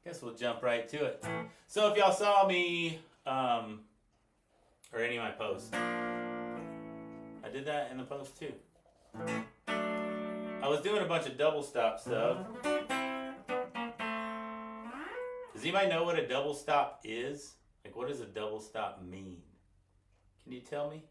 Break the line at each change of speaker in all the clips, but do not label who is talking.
Guess we'll jump right to it. So if y'all saw me, or any of my posts, I did that in the post too. I was doing a bunch of double stop stuff. Does anybody know what a double stop is? Like, what does a double stop mean? Can you tell me?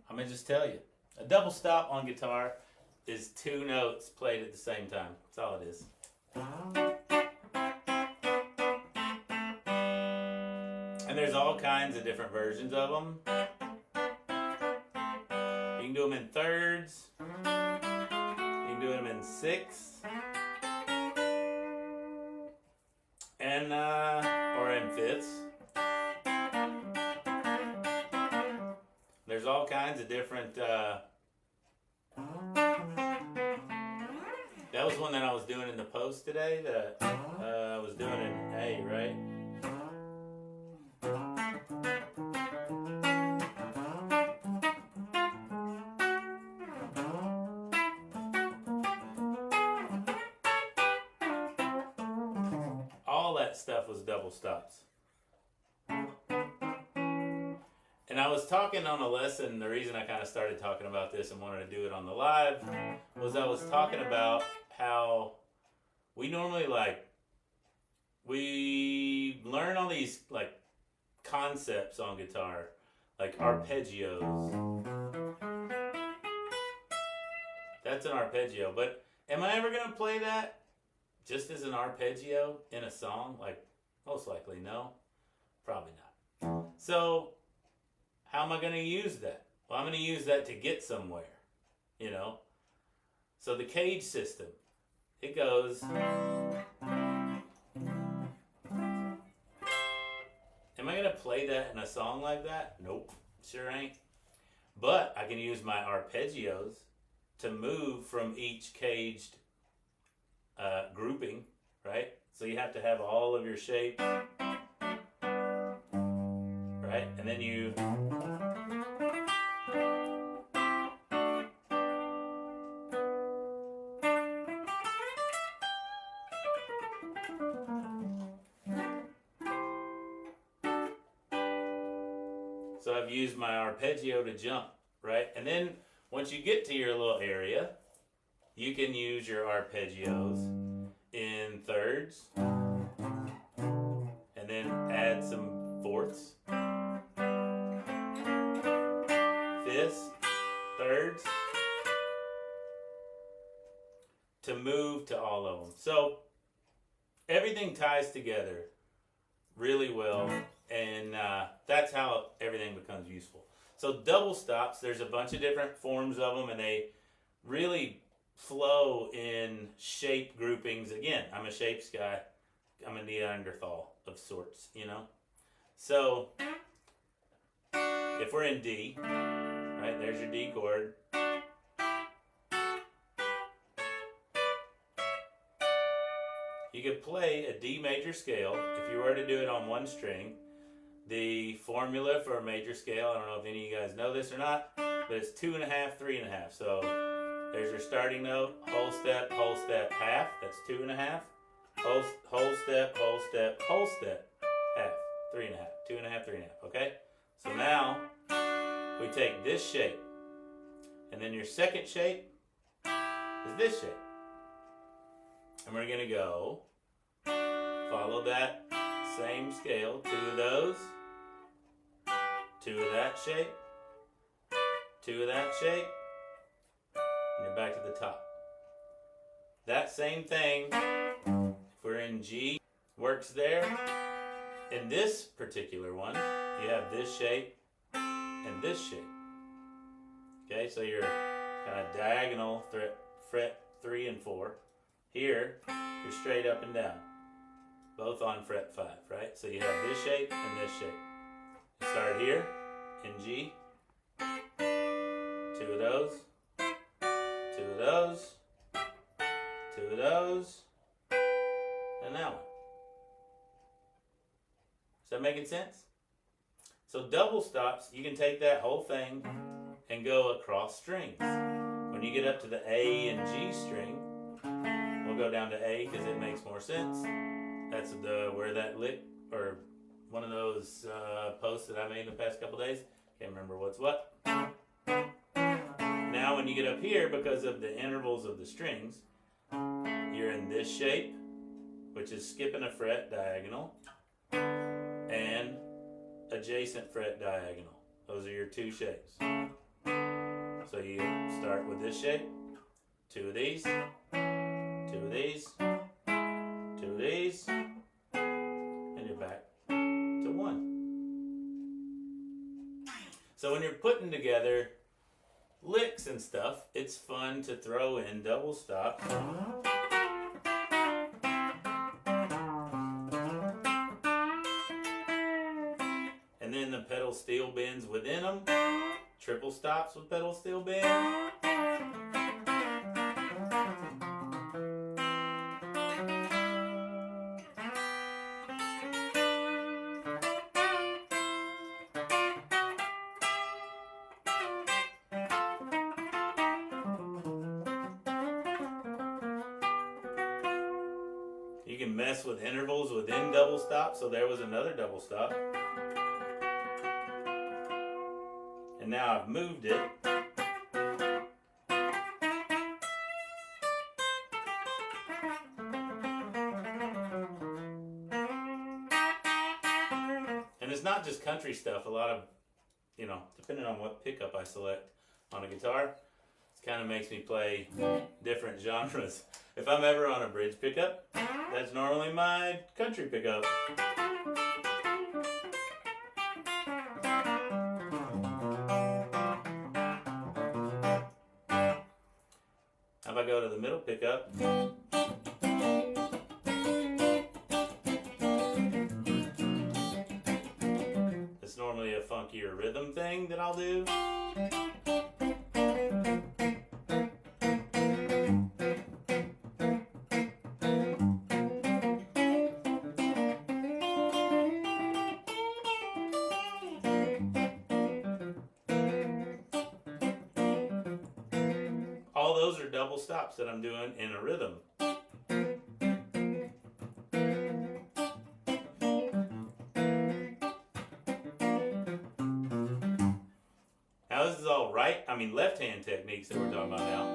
I'm gonna just tell you. A double stop on guitar is two notes played at the same time. That's all it is. And there's all kinds of different versions of them. You can do them in thirds. You can do them in sixths. And, or in fifths. There's all kinds of different, that was one that I was doing in the post today that I was doing in A, right? All that stuff was double stops. And I was talking on a lesson, the reason I kind of started talking about this and wanted to do it on the live was I was talking about how we normally we learn all these concepts on guitar, like arpeggios. That's an arpeggio, but am I ever going to play that just as an arpeggio in a song? Most likely no, probably not. So how am I going to use that? Well, I'm going to use that to get somewhere, you know? So the cage system, it goes. Am I going to play that in a song like that? Nope, sure ain't. But I can use my arpeggios to move from each caged grouping, right? So you have to have all of your shapes, right? And then you so I've used my arpeggio to jump, right? And then once you get to your little area, you can use your arpeggios in thirds and then add some fourths, fifths, thirds to move to all of them. So everything ties together really well, and that's how everything becomes useful. So double stops, there's a bunch of different forms of them, and they really flow in shape groupings. Again, I'm a shapes guy. I'm a Neanderthal of sorts, you know? So if we're in D, right, there's your D chord. You could play a D major scale if you were to do it on one string. The formula for a major scale, I don't know if any of you guys know this or not, but it's 2.5, 3.5. So there's your starting note, whole step, half. That's 2.5. Whole step, whole step, half. 3.5. 2.5, 3.5. Okay? So now we take this shape, and then your second shape is this shape. And we're going to go follow that same scale, 2 of those, 2 of that shape, 2 of that shape, and you're back to the top. That same thing, if we're in G, works there. In this particular one, you have this shape and this shape. Okay, so you're kind of diagonal fret 3 and 4. Here, you're straight up and down, both on fret 5, right? So you have this shape and this shape. You start here in G, 2 of those, 2 of those, 2 of those, than that one. Is that making sense? So double stops, you can take that whole thing and go across strings. When you get up to the A and G string, we'll go down to A because it makes more sense. That's where that lick, or one of those posts that I made in the past couple days. Can't remember what's what. Now when you get up here, because of the intervals of the strings, you're in this shape, which is skipping a fret diagonal, and adjacent fret diagonal. Those are your two shapes. So you start with this shape, two of these, two of these, two of these, and you're back to one. So when you're putting together licks and stuff, it's fun to throw in double stops. And then the pedal steel bends within them. Triple stops with pedal steel bend. You can mess with intervals within double stops, so there was another double stop. And now I've moved it. And it's not just country stuff. A lot of, depending on what pickup I select on a guitar, it kind of makes me play different genres. If I'm ever on a bridge pickup, that's normally my country pickup. If I go to the middle pickup, it's normally a funkier rhythm thing that I'll do. All those are double stops that I'm doing in a rhythm. Now this is all left hand techniques that we're talking about now.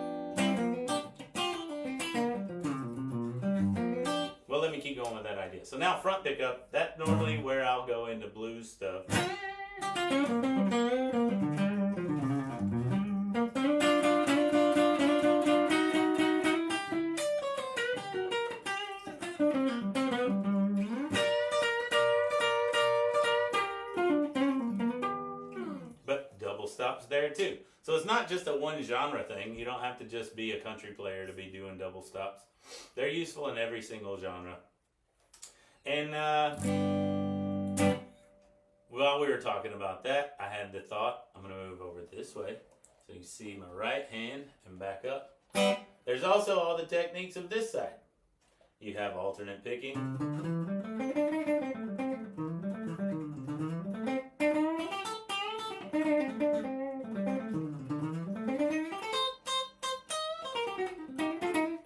Well, let me keep going with that idea. So now front pickup, that's normally where I'll go into blues stuff. Stops there too. So it's not just a one genre thing. You don't have to just be a country player to be doing double stops. They're useful in every single genre. And while we were talking about that, I had the thought, I'm going to move over this way so you can see my right hand and back up. There's also all the techniques of this side. You have alternate picking.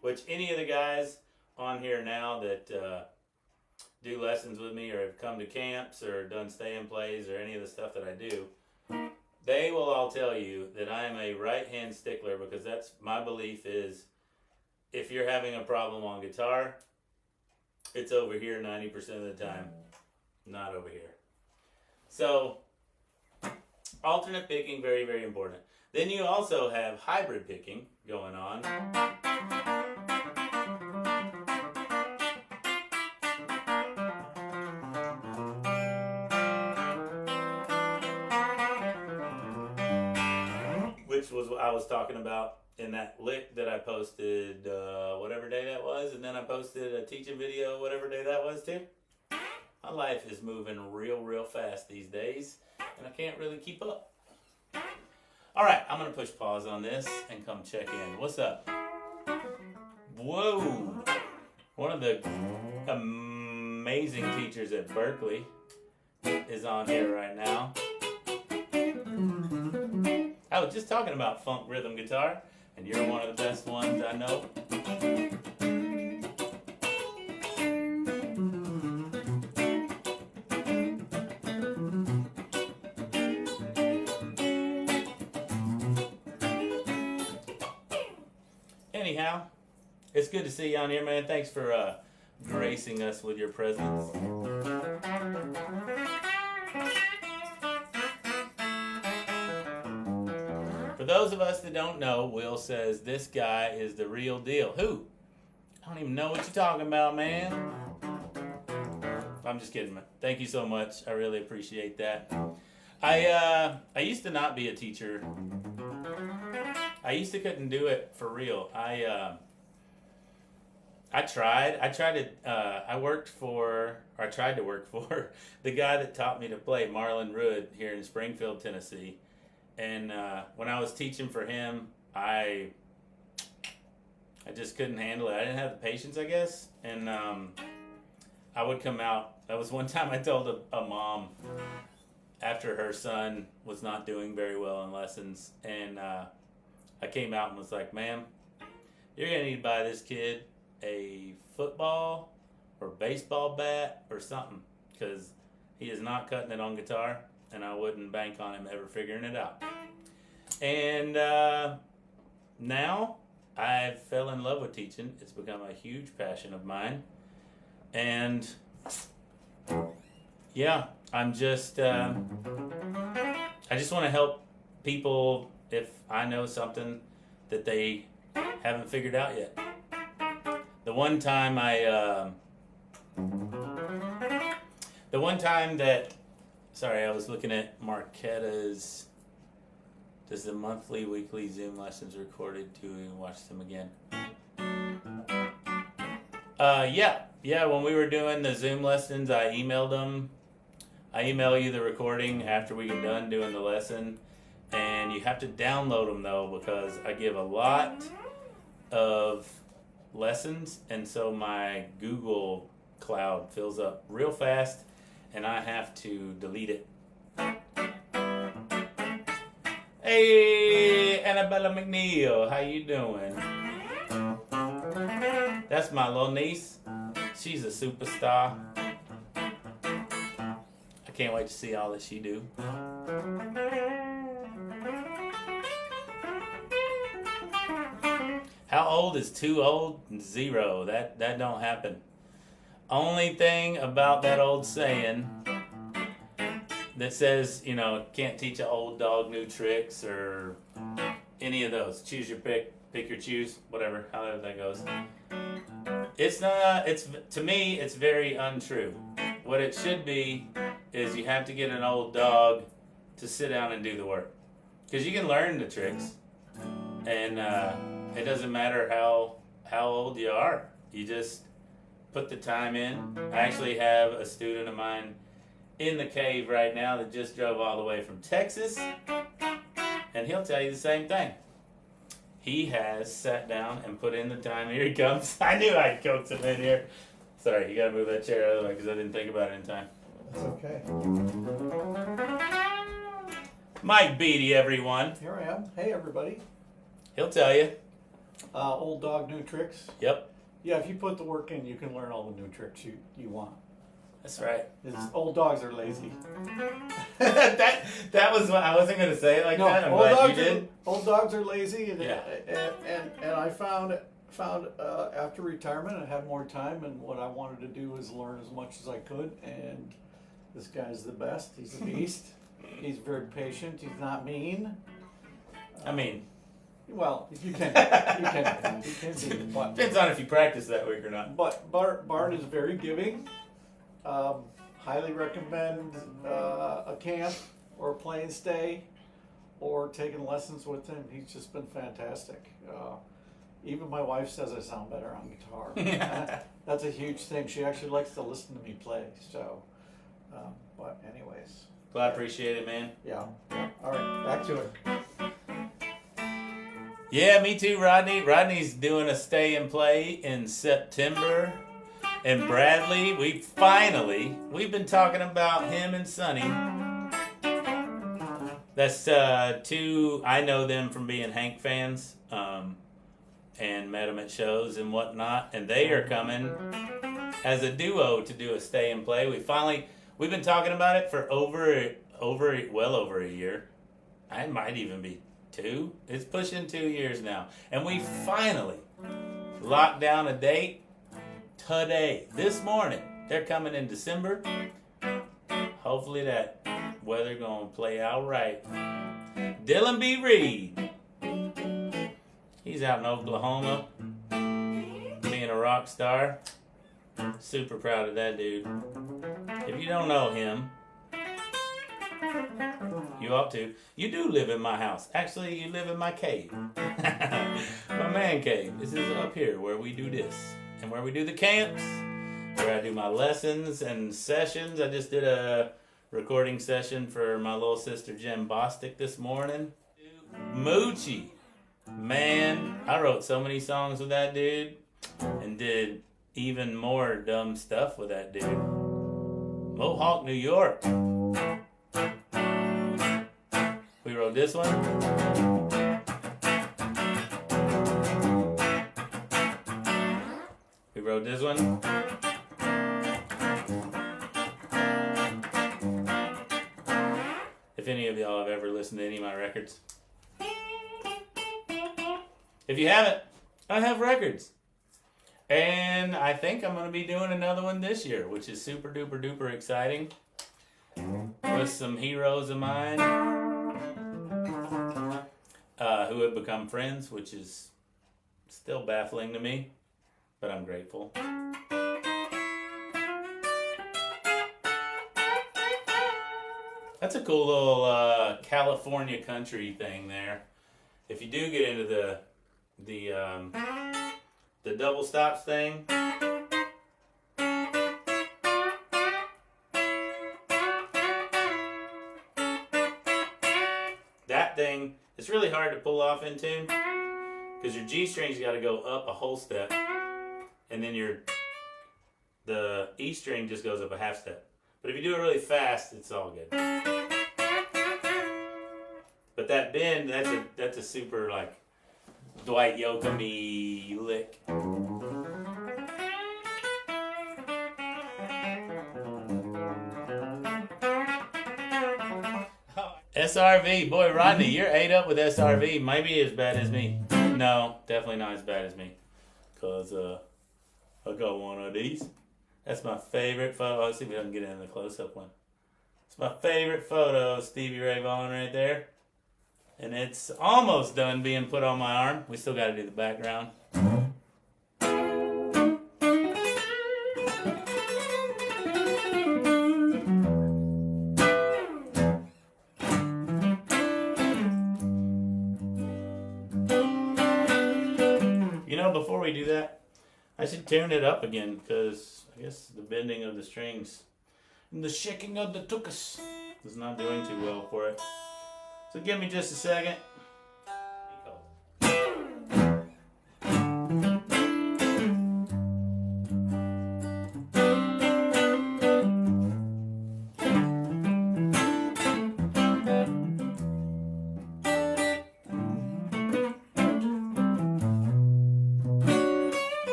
Which any of the guys on here now that do lessons with me or have come to camps or done stay-in plays or any of the stuff that I do, they will all tell you that I am a right-hand stickler, because that's my belief is if you're having a problem on guitar, it's over here 90% of the time, not over here. So alternate picking, very, very important. Then you also have hybrid picking going on. Which was what I was talking about in that lick that I posted whatever day that was, and then I posted a teaching video whatever day that was too. My life is moving real fast these days, and I can't really keep up. Alright, I'm going to push pause on this and come check in. What's up? Whoa! One of the amazing teachers at Berkeley is on here right now. I was just talking about funk rhythm guitar, and you're one of the best ones I know. Anyhow, it's good to see you on here, man. Thanks for gracing us with your presence. For those of us that don't know, Will says this guy is the real deal. Who? I don't even know what you're talking about, man. I'm just kidding, man. Thank you so much. I really appreciate that. I used to not be a teacher. I used to couldn't do it for real. I tried. I tried to. I tried to work for the guy that taught me to play, Marlon Rudd, here in Springfield, Tennessee. And when I was teaching for him, I just couldn't handle it. I didn't have the patience, I guess. And I would come out. That was one time I told a mom after her son was not doing very well in lessons, and I came out and was like, "Ma'am, you're gonna need to buy this kid a football or baseball bat or something, because he is not cutting it on guitar, and I wouldn't bank on him ever figuring it out." And now I fell in love with teaching. It's become a huge passion of mine. And yeah, I'm just, I just want to help people if I know something that they haven't figured out yet. The one time sorry, I was looking at Marquetta's, does the monthly, weekly Zoom lessons recorded? Do we watch them again? Yeah, when we were doing the Zoom lessons, I emailed them. I email you the recording after we get done doing the lesson. And you have to download them though, because I give a lot of lessons, and so my Google Cloud fills up real fast, and I have to delete it. Hey, Annabella McNeil, how you doing? That's my little niece. She's a superstar. I can't wait to see all that she do. How old is too old? 0. That don't happen. Only thing about that old saying that says, you know, can't teach an old dog new tricks or any of those. Choose your pick your choose, whatever, however that goes. It's not, to me, it's very untrue. What it should be is you have to get an old dog to sit down and do the work. Because you can learn the tricks. And it doesn't matter how old you are. You just put the time in. I actually have a student of mine in the cave right now that just drove all the way from Texas, and he'll tell you the same thing. He has sat down and put in the time. Here he comes. I knew I'd coax him in here. Sorry, you gotta move that chair out of the way because I didn't think about it in time.
That's okay.
Mike Beatty, everyone.
Here I am. Hey, everybody.
He'll tell you.
Old dog, new tricks.
Yep.
Yeah, if you put the work in, you can learn all the new tricks you want.
That's right.
Old dogs are lazy.
that was what I wasn't going to say it like that. I'm glad you did.
Old dogs are lazy, and
Yeah.
and I found after retirement I had more time, and what I wanted to do was learn as much as I could. And this guy's the best. He's a beast. He's very patient. He's not mean.
I mean,
well, you can be, but
depends on if you practice that week or not.
But Bart is very giving. Highly recommend a camp or a play and stay or taking lessons with him. He's just been fantastic. Even my wife says I sound better on guitar. That's a huge thing. She actually likes to listen to me play. So, but anyways.
Well, I appreciate it, man.
Yeah. All right, back to it.
Yeah, me too, Rodney. Rodney's doing a stay and play in September And Bradley, we've been talking about him and Sonny. That's two, I know them from being Hank fans, and met them at shows and whatnot, and they are coming as a duo to do a stay and play. We've been talking about it for well over a year. I might even be 2. It's pushing 2 years now. And we finally locked down a date today, this morning. They're coming in December. Hopefully that weather gonna play out right. Dylan B. Reed. He's out in Oklahoma, being a rock star. Super proud of that dude. If you don't know him, you ought to. You do live in my house. Actually, you live in my cave. My man cave. This is up here where we do this. And where we do the camps. Where I do my lessons and sessions. I just did a recording session for my little sister Jen Bostic this morning. Moochie. Man, I wrote so many songs with that dude. And did even more dumb stuff with that dude. Mohawk, New York. We wrote this one. We wrote this one. If any of y'all have ever listened to any of my records. If you haven't, I have records. And I think I'm going to be doing another one this year, which is super duper duper exciting. With some heroes of mine who have become friends, which is still baffling to me, but I'm grateful. That's a cool little California country thing there. If you do get into the double stops thing, that thing, it's really hard to pull off in tune because your G string's got to go up a whole step, and then the E string just goes up a half step. But if you do it really fast, it's all good. But that bend, that's a super like Dwight Yoakam-y lick. SRV, boy, Rodney, you're ate up with SRV. Maybe as bad as me. No, definitely not as bad as me. Cause I got one of these. That's my favorite photo. Let's see if we can get in the close-up one. It's my favorite photo of Stevie Ray Vaughan right there. And it's almost done being put on my arm. We still got to do the background. You know, before we do that, I should tune it up again because I guess the bending of the strings and the shaking of the tuchus is not doing too well for it. So give me just a second.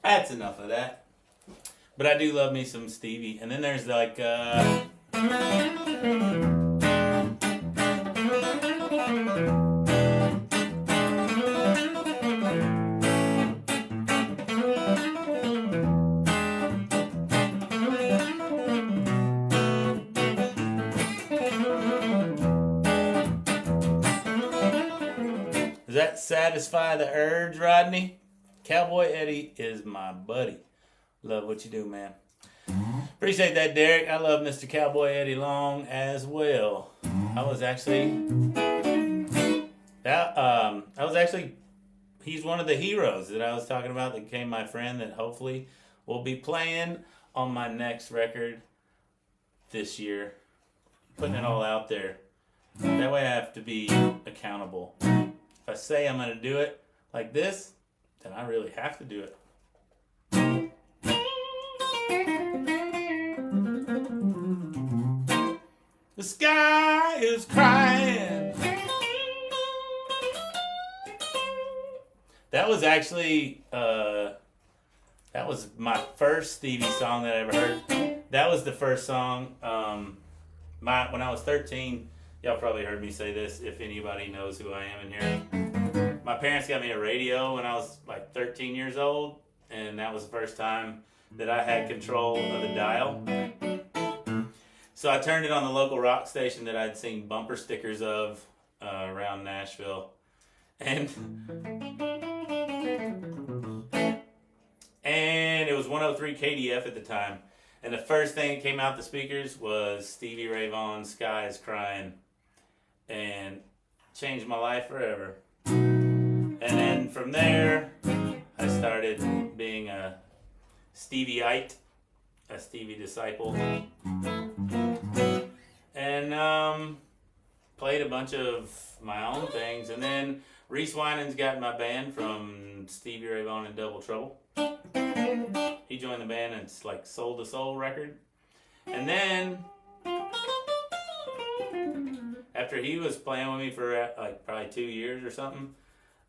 That's enough of that. But I do love me some Stevie. And then there's like does that satisfy the urge, Rodney? Cowboy Eddie is my buddy. Love what you do, man. Appreciate that, Derek. I love Mr. Cowboy Eddie Long as well. He's one of the heroes that I was talking about that became my friend that hopefully will be playing on my next record this year. Putting it all out there. That way I have to be accountable. If I say I'm going to do it like this, then I really have to do it. The sky is crying. That was actually, that was my first Stevie song that I ever heard. That was the first song, when I was 13, y'all probably heard me say this if anybody knows who I am in here. My parents got me a radio when I was like 13 years old, and that was the first time that I had control of the dial. So I turned it on the local rock station that I'd seen bumper stickers of around Nashville. And it was 103 KDF at the time. And the first thing that came out the speakers was Stevie Ray Vaughan's Sky is Crying. And changed my life forever. And then from there, I started being a Stevieite, a Stevie disciple. And played a bunch of my own things. And then Reese Winans got in my band from Stevie Ray Vaughan and Double Trouble. He joined the band and it's like Soul to Soul record. And then after he was playing with me for like probably 2 years or something,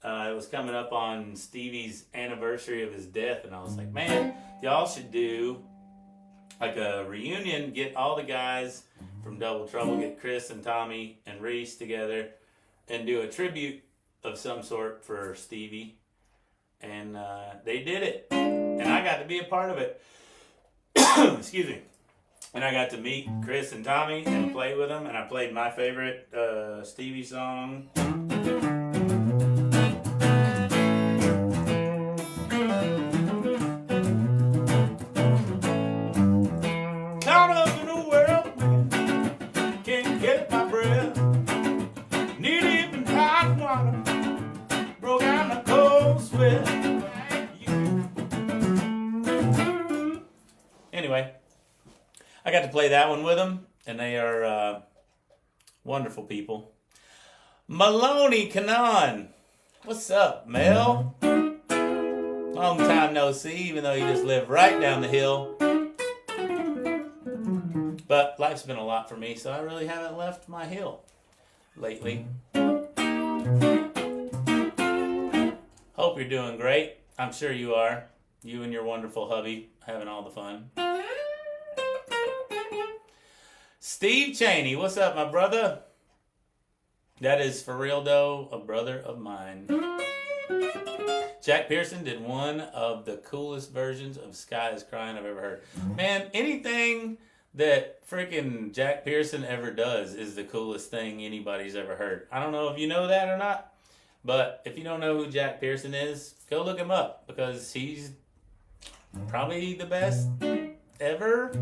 it was coming up on Stevie's anniversary of his death, and I was like, man, y'all should do like a reunion, get all the guys from Double Trouble, get Chris and Tommy and Reese together and do a tribute of some sort for Stevie. And they did it. And I got to be a part of it. Excuse me. And I got to meet Chris and Tommy and play with them. And I played my favorite Stevie song. Caught up in the world, can't get my breath. Knee deep in hot water, broke out in a cold sweat. Anyway, I got to play that one with them, and they are wonderful people. Maloney Kanan, what's up, Mel? Long time no see, even though you just live right down the hill. But life's been a lot for me, so I really haven't left my hill lately. Hope you're doing great. I'm sure you are. You and your wonderful hubby having all the fun. Steve Cheney, what's up, my brother? That is for real though, a brother of mine. Jack Pearson did one of the coolest versions of Sky is Crying I've ever heard. Man, anything that freaking Jack Pearson ever does is the coolest thing anybody's ever heard. I don't know if you know that or not, but if you don't know who Jack Pearson is, go look him up because he's probably the best ever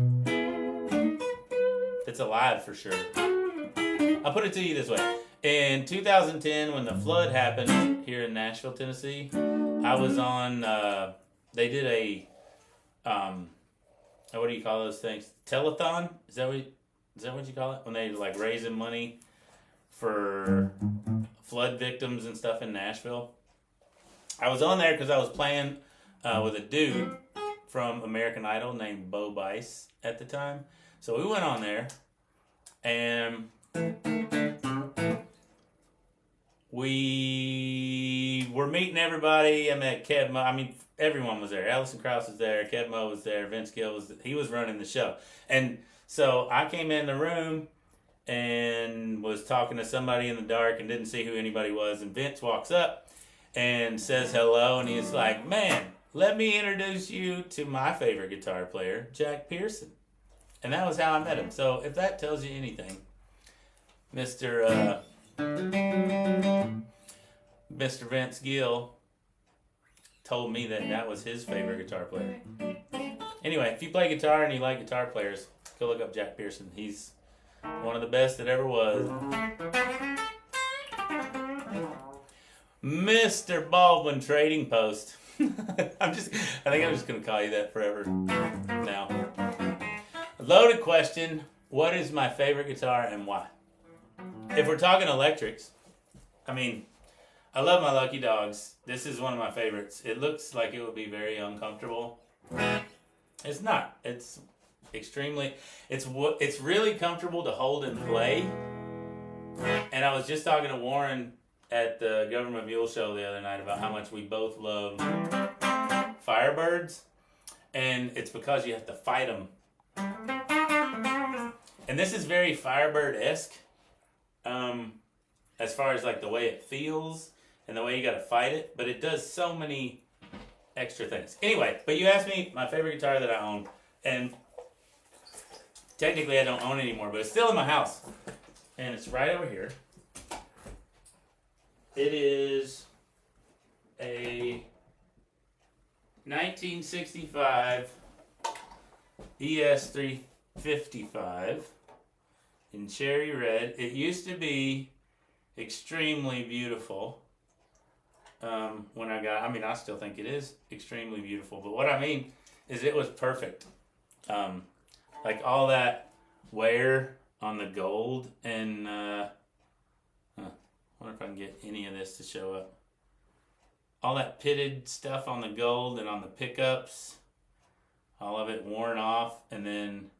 that's alive for sure. I'll put it to you this way. In 2010, when the flood happened here in Nashville, Tennessee, I was on, they did a, what do you call those things? Telethon? Is that what you call it? When they like raising money for flood victims and stuff in Nashville. I was on there because I was playing with a dude from American Idol named Bo Bice at the time. So we went on there and we we're meeting everybody. I met Kev Mo. I mean, everyone was there. Allison Krauss was there. Kev Mo was there. Vince Gill he was running the show. And so I came in the room and was talking to somebody in the dark and didn't see who anybody was. And Vince walks up and says hello. And he's like, man, let me introduce you to my favorite guitar player, Jack Pearson. And that was how I met him. So if that tells you anything, Mr. Vince Gill told me that was his favorite guitar player. Anyway, if you play guitar and you like guitar players, go look up Jack Pearson. He's one of the best that ever was. Mr. Baldwin Trading Post. I think I'm just going to call you that forever now. Loaded question. What is my favorite guitar and why? If we're talking electrics, I mean, I love my Lucky Dogs. This is one of my favorites. It looks like it would be very uncomfortable. It's not. It's extremely, it's really comfortable to hold and play. And I was just talking to Warren at the Government Mule Show the other night about how much we both love Firebirds. And it's because you have to fight them. And this is very Firebird-esque. As far as like the way it feels and the way you gotta fight it, but it does so many extra things. Anyway, but you asked me my favorite guitar that I own, and technically I don't own it anymore, but it's still in my house, and it's right over here. It is a 1965 ES355 in cherry red. It used to be extremely beautiful when I still think it is extremely beautiful, but what I mean is it was perfect. Like all that wear on the gold, and I wonder if I can get any of this to show up. All that pitted stuff on the gold and on the pickups, all of it worn off, and then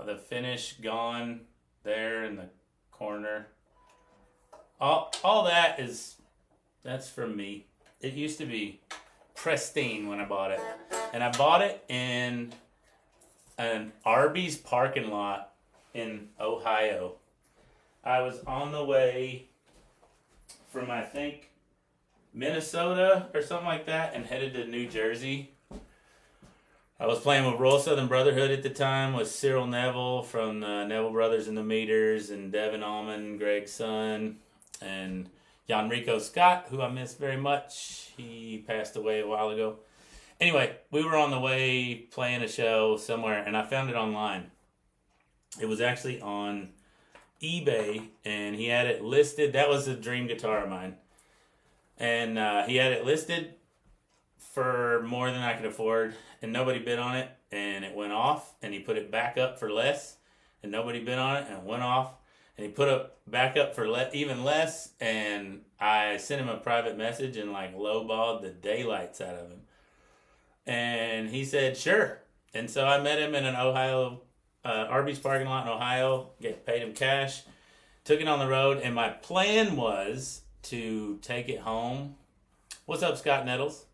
the finish gone there in the corner. All that's from me. It used to be pristine when I bought it. And I bought it in an Arby's parking lot in Ohio. I was on the way from, I think, Minnesota or something like that, and headed to New Jersey. I was playing with Royal Southern Brotherhood at the time with Cyril Neville from the Neville Brothers and the Meters, and Devin Allman, Greg's son, and Jan Rico Scott, who I miss very much. He passed away a while ago. Anyway, we were on the way playing a show somewhere, and I found it online. It was actually on eBay, and he had it listed. That was a dream guitar of mine. And he had it listed for more than I could afford, and nobody bid on it, and it went off, and he put it back up for less, and nobody bid on it, and it went off, and he put it back up for even less, and I sent him a private message and like lowballed the daylights out of him. And he said, sure. And so I met him in an Ohio, Arby's parking lot in Ohio, paid him cash, took it on the road, and my plan was to take it home. What's up, Scott Nettles?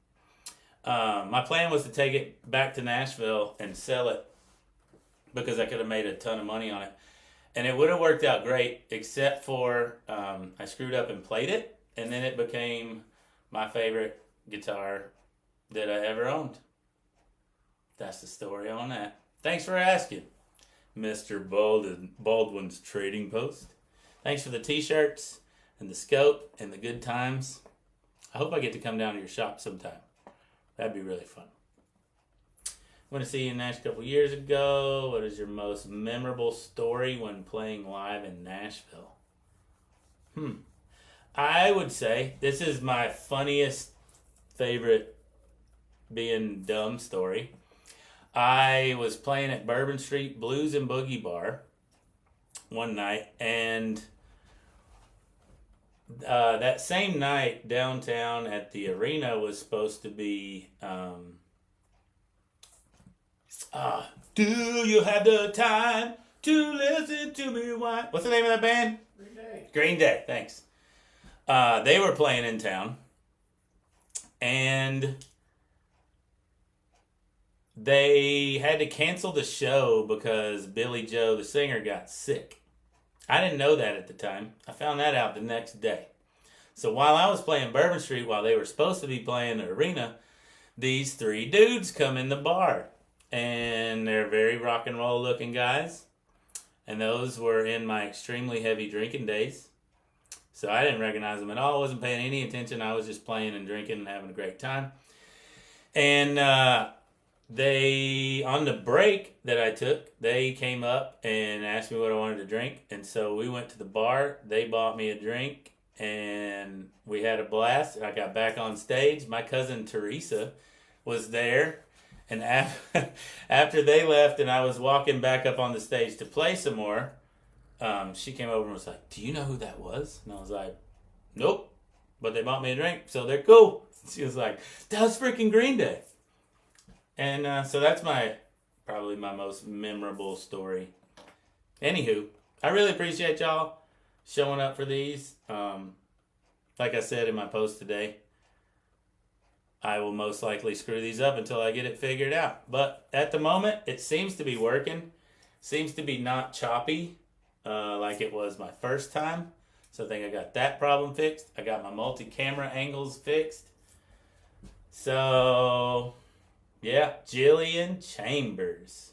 My plan was to take it back to Nashville and sell it because I could have made a ton of money on it. And it would have worked out great, except for I screwed up and played it, and then it became my favorite guitar that I ever owned. That's the story on that. Thanks for asking, Mr. Baldwin's Trading Post. Thanks for the t-shirts and the scope and the good times. I hope I get to come down to your shop sometime. That'd be really fun. I went to see you in Nashville a couple years ago. What is your most memorable story when playing live in Nashville? I would say this is my funniest, favorite being dumb story. I was playing at Bourbon Street Blues and Boogie Bar one night, and that same night downtown at the arena was supposed to be do you have the time to listen to me whine? What's the name of that band?
Green Day.
Green Day, thanks. They were playing in town, and they had to cancel the show because Billy Joe, the singer, got sick. I didn't know that at the time. I found that out the next day. So while I was playing Bourbon Street, while they were supposed to be playing the arena, these three dudes come in the bar. And they're very rock and roll looking guys. And those were in my extremely heavy drinking days. So I didn't recognize them at all. I wasn't paying any attention. I was just playing and drinking and having a great time. And they, on the break that I took, they came up and asked me what I wanted to drink. And so we went to the bar. They bought me a drink. And we had a blast. And I got back on stage. My cousin Teresa was there. And after they left and I was walking back up on the stage to play some more, she came over and was like, "Do you know who that was?" And I was like, "Nope, but they bought me a drink, so they're cool." She was like, "That was freaking Green Day." And so that's probably my most memorable story. Anywho, I really appreciate y'all showing up for these. Like I said in my post today, I will most likely screw these up until I get it figured out. But at the moment, it seems to be working. Seems to be not choppy like it was my first time. So I think I got that problem fixed. I got my multi-camera angles fixed. So, yeah, Jillian Chambers.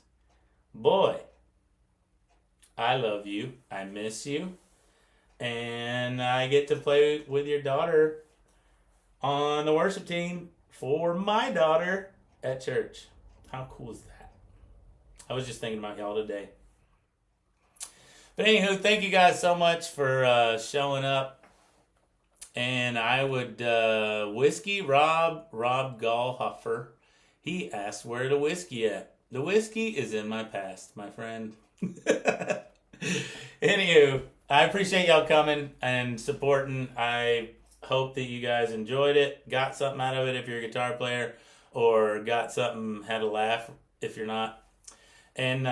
Boy, I love you. I miss you. And I get to play with your daughter on the worship team for my daughter at church. How cool is that? I was just thinking about y'all today. But anywho, thank you guys so much for showing up. And I would, Whiskey Rob Gallhofer, he asked where the whiskey at. The whiskey is in my past, my friend. Anywho, I appreciate y'all coming and supporting. I hope that you guys enjoyed it, got something out of it if you're a guitar player, or got something, had a laugh if you're not. And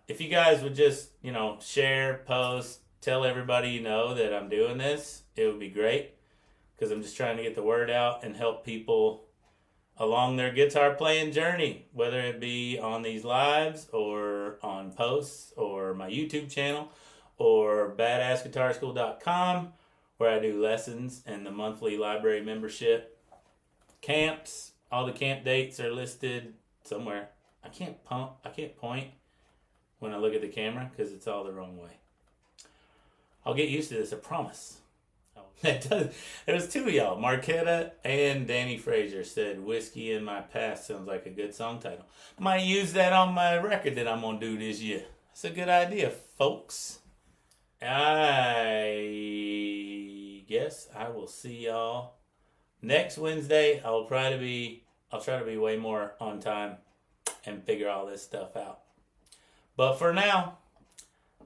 if you guys would just, share, post, tell everybody you know that I'm doing this, it would be great, because I'm just trying to get the word out and help people along their guitar playing journey, whether it be on these lives or on posts or my YouTube channel or badassguitarschool.com, where I do lessons and the monthly library membership. Camps, all the camp dates are listed somewhere. I can't point when I look at the camera because it's all the wrong way. I'll get used to this, I promise. There was two of y'all, Marquetta and Danny Frazier, said Whiskey in My Past sounds like a good song title. Might use that on my record that I'm going to do this year. It's a good idea, folks. I guess I will see y'all next Wednesday. I'll try to be way more on time and figure all this stuff out. But for now,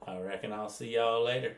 I reckon I'll see y'all later.